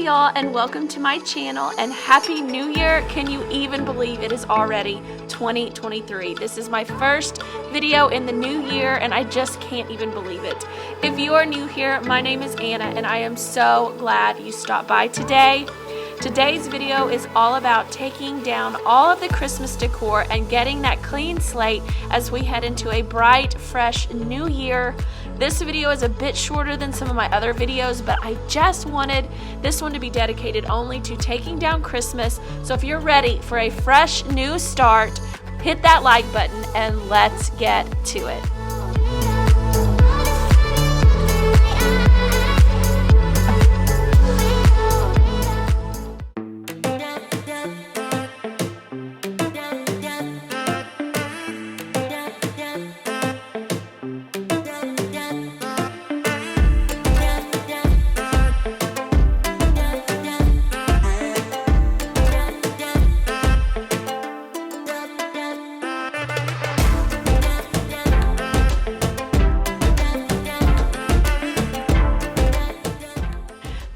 y'all, and welcome to my channel and Happy New Year. Can you even believe it is already 2023? This is my first video in the new year and I just can't even believe it. If you are new here, my name is Anna and I am so glad you stopped by today. Today's video is all about taking down all of the Christmas decor and getting that clean slate as we head into a bright, fresh new year. This video is a bit shorter than some of my other videos, but I just wanted this one to be dedicated only to taking down Christmas. So if you're ready for a fresh new start, hit that like button and let's get to it.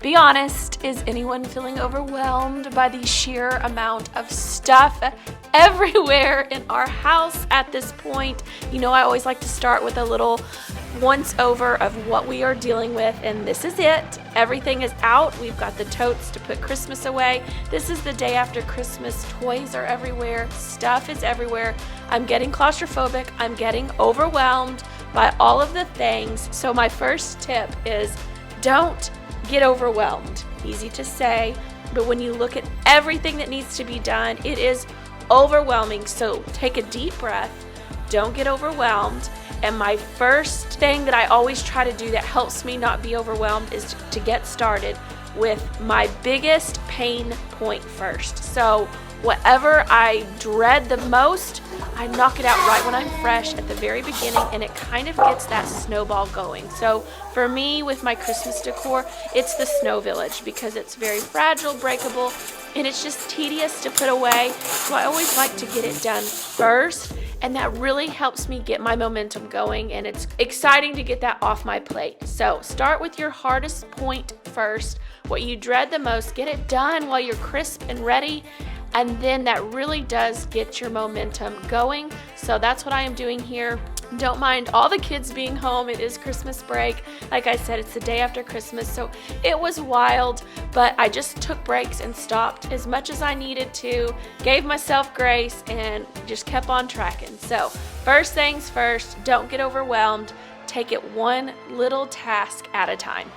Be honest, is anyone feeling overwhelmed by the sheer amount of stuff everywhere in our house at this point? You know, I always like to start with a little once over of what we are dealing with, and this is it. Everything is out. We've got the totes to put Christmas away. This is the day after Christmas. Toys are everywhere. Stuff is everywhere. I'm getting claustrophobic. I'm getting overwhelmed by all of the things. So my first tip is don't get overwhelmed. Easy to say, but when you look at everything that needs to be done, it is overwhelming. So take a deep breath, don't get overwhelmed. And my first thing that I always try to do that helps me not be overwhelmed is to get started with my biggest pain point first. So whatever I dread the most, I knock it out right when I'm fresh at the very beginning, and it kind of gets that snowball going. So for me, with my Christmas decor, it's the Snow Village because it's very fragile, breakable, and it's just tedious to put away. So I always like to get it done first, and that really helps me get my momentum going, and it's exciting to get that off my plate. So start with your hardest point first, what you dread the most, get it done while you're crisp and ready. And then that really does get your momentum going. So that's what I am doing here. Don't mind all the kids being home. It is Christmas break. Like I said, it's the day after Christmas, so it was wild, but I just took breaks and stopped as much as I needed to, gave myself grace, and just kept on tracking. So first things first, don't get overwhelmed. Take it one little task at a time.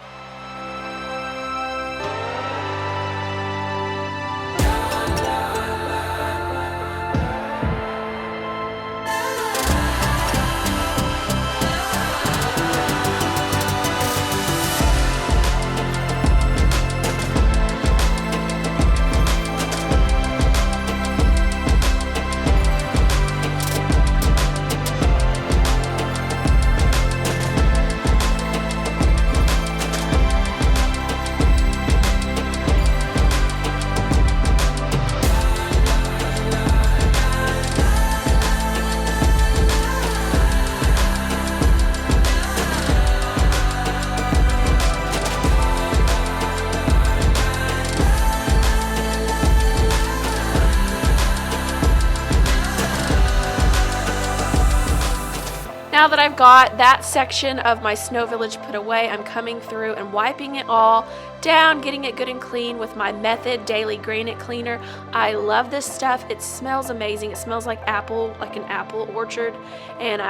Now that I've got that section of my Snow Village put away, I'm coming through and wiping it all down, getting it good and clean with my Method Daily Granite Cleaner. I love this stuff. It smells amazing. It smells like apple, like an apple orchard, and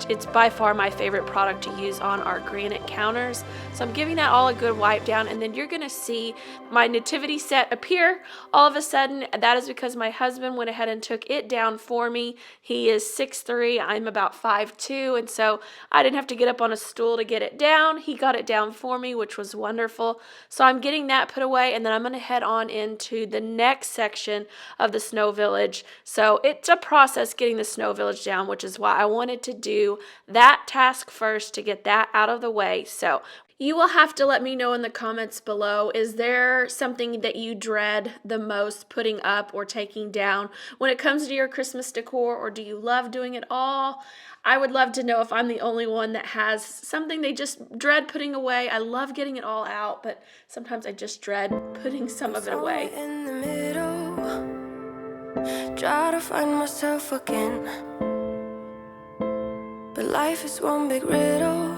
it's by far my favorite product to use on our granite counters. So I'm giving that all a good wipe down, and then you're gonna see my nativity set appear all of a sudden. That is because my husband went ahead and took it down for me. He is 6'3", I'm about 5'2", and so I didn't have to get up on a stool to get it down. He got it down for me, which was wonderful. So I'm getting that put away, and then I'm going to head on into the next section of the Snow Village. So it's a process getting the Snow Village down, which is why I wanted to do that task first to get that out of the way. So You will have to let me know in the comments below, is there something that you dread the most putting up or taking down when it comes to your Christmas decor, or do you love doing it all? I would love to know if I'm the only one that has something they just dread putting away. I love getting it all out, but sometimes I just dread putting some of it away. In the middle, try to find myself again, but life is one big riddle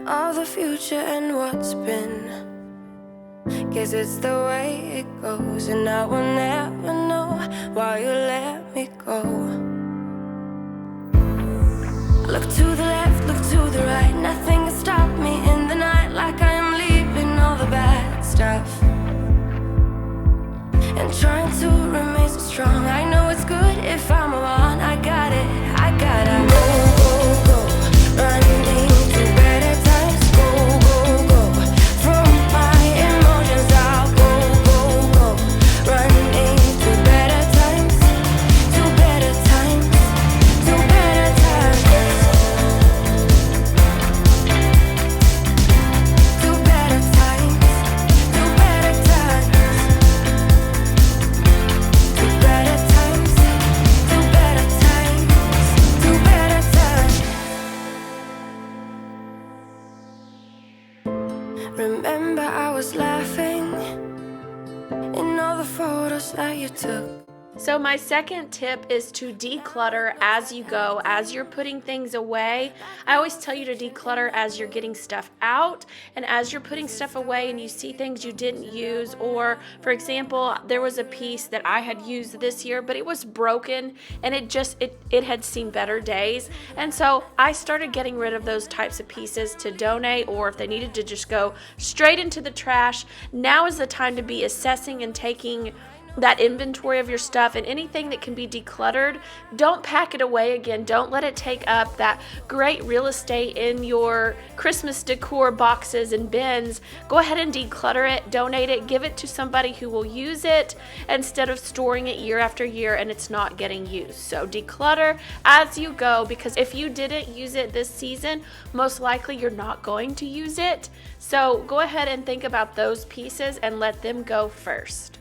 of the future and what's been. Guess it's the way it goes, and I will never know why you let me go. Look to the left, look to the right, nothing can stop me in the night, like I am leaving all the bad stuff and trying to remain so strong. I know it's good if I'm alone. I got it, I gotta go, go, go, running into better times. Go, go, go, from my emotions I'll go, go, go, running into better times, to better times, to better times, to better times, to better times, to better times, to better times, to better times. Remember I was laughing in all the photos that you took. So my second tip is to declutter as you go, as you're putting things away. I always tell you to declutter as you're getting stuff out and as you're putting stuff away and you see things you didn't use, or for example, there was a piece that I had used this year, but it was broken and it had seen better days. And so I started getting rid of those types of pieces to donate, or if they needed to just go straight into the trash. Now is the time to be assessing and taking that inventory of your stuff, and anything that can be decluttered, don't pack it away again. Don't let it take up that great real estate in your Christmas decor boxes and bins. Go ahead and declutter it, donate it, give it to somebody who will use it instead of storing it year after year and it's not getting used. So declutter as you go, because if you didn't use it this season, most likely you're not going to use it. So go ahead and think about those pieces and let them go first.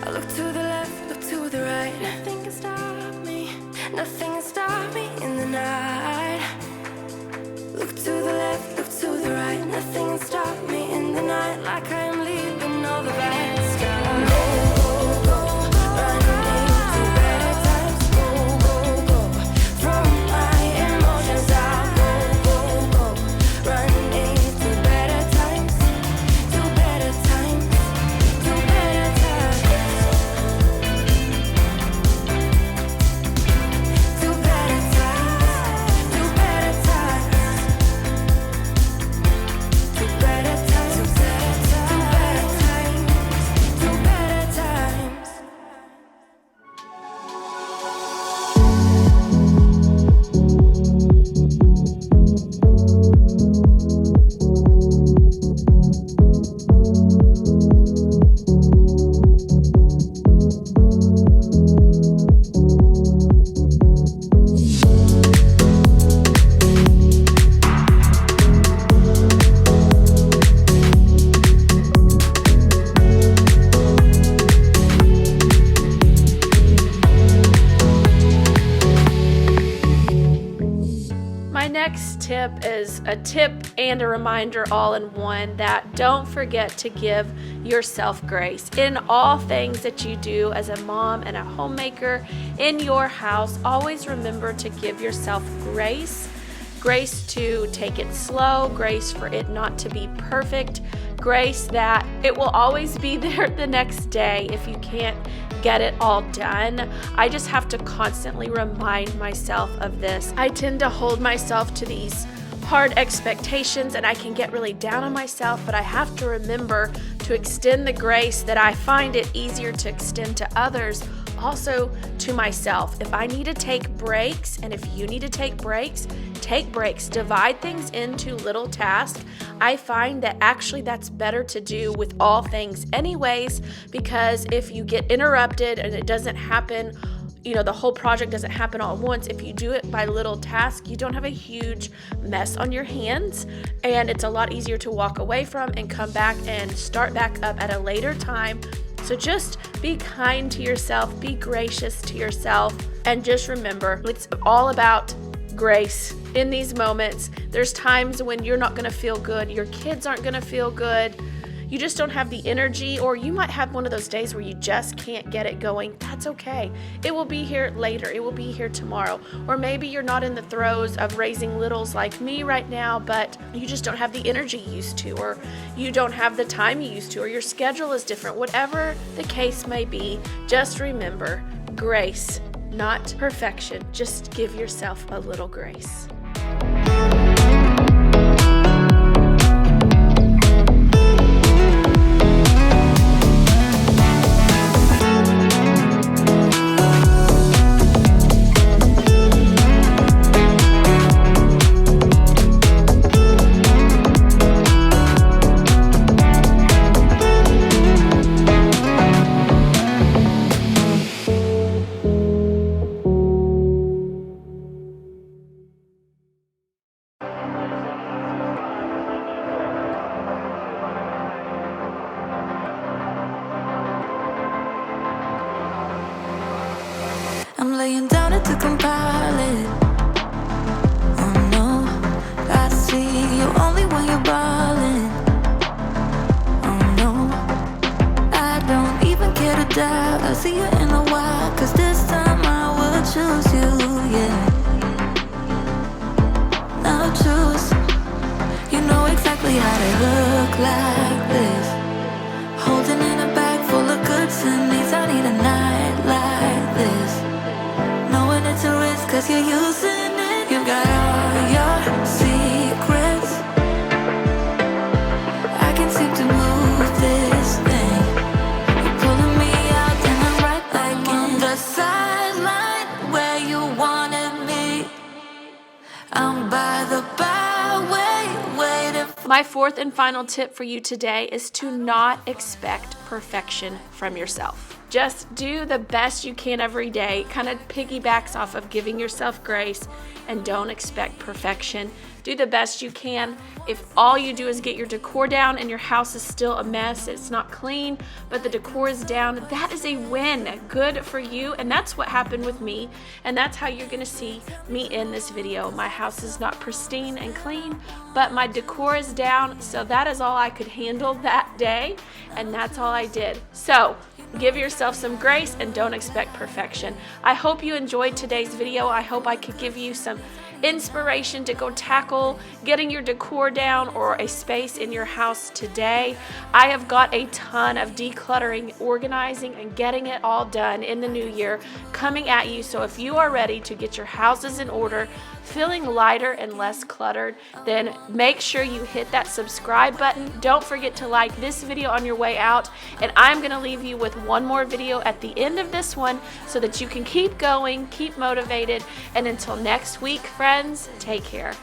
Look to the left, look to the right, nothing can stop me, nothing can stop me in the night. Look to the left, look to the right, nothing can stop me in the night, like I am leaving all the bad stuff. Go, go, go, running into better times. Go, go, go, from my emotions I'll go, go, go, running into better times, to better times, to better times. Next tip is a tip and a reminder all in one, that don't forget to give yourself grace in all things that you do as a mom and a homemaker in your house. Always remember to give yourself grace. Grace to take it slow, grace for it not to be perfect, grace that it will always be there the next day if you can't get it all done. I just have to constantly remind myself of this. I tend to hold myself to these hard expectations and I can get really down on myself, but I have to remember to extend the grace that I find it easier to extend to others also to myself. If I need to take breaks, and if you need to take breaks, divide things into little tasks. I find that actually that's better to do with all things anyways, because if you get interrupted and it doesn't happen, the whole project doesn't happen all at once. If you do it by little tasks, you don't have a huge mess on your hands, and it's a lot easier to walk away from and come back and start back up at a later time. So just be kind to yourself, be gracious to yourself, and just remember, it's all about grace in these moments. There's times when you're not going to feel good, your kids aren't going to feel good, you just don't have the energy, or you might have one of those days where you just can't get it going. That's okay. It will be here later. It will be here tomorrow. Or maybe you're not in the throes of raising littles like me right now, but you just don't have the energy you used to, or you don't have the time you used to, or your schedule is different. Whatever the case may be, just remember, grace, not perfection. Just give yourself a little grace. I'm laying down it to compile it. Oh no, I see you only when you're ballin'. Oh no, I don't even care to doubt. I'll see you in a while, cause this time I will choose you, yeah. Now choose. You know exactly how to look like this. Holding in a bag full of goods and needs. I need a night like this. Knowing it's a risk, cause you're using it. You've got all your secrets. I can't seem to move this thing. You're pulling me out and I'm right back in. The sideline where you wanted me. I'm by the byway, waiting. My fourth and final tip for you today is to not expect perfection from yourself. Just do the best you can every day. Kind of piggybacks off of giving yourself grace, and don't expect perfection. Do the best you can. If all you do is get your decor down and your house is still a mess, it's not clean, but the decor is down, that is a win. Good for you. And that's what happened with me. And that's how you're gonna see me in this video. My house is not pristine and clean, but my decor is down. So that is all I could handle that day. And that's all I did. So give yourself some grace and don't expect perfection. I hope you enjoyed today's video. I hope I could give you some inspiration to go tackle getting your decor down or a space in your house today. I have got a ton of decluttering, organizing, and getting it all done in the new year coming at you. So if you are ready to get your houses in order, feeling lighter and less cluttered, then make sure you hit that subscribe button. Don't forget to like this video on your way out, and I'm going to leave you with one more video at the end of this one so that you can keep going, keep motivated, and until next week, friends, take care.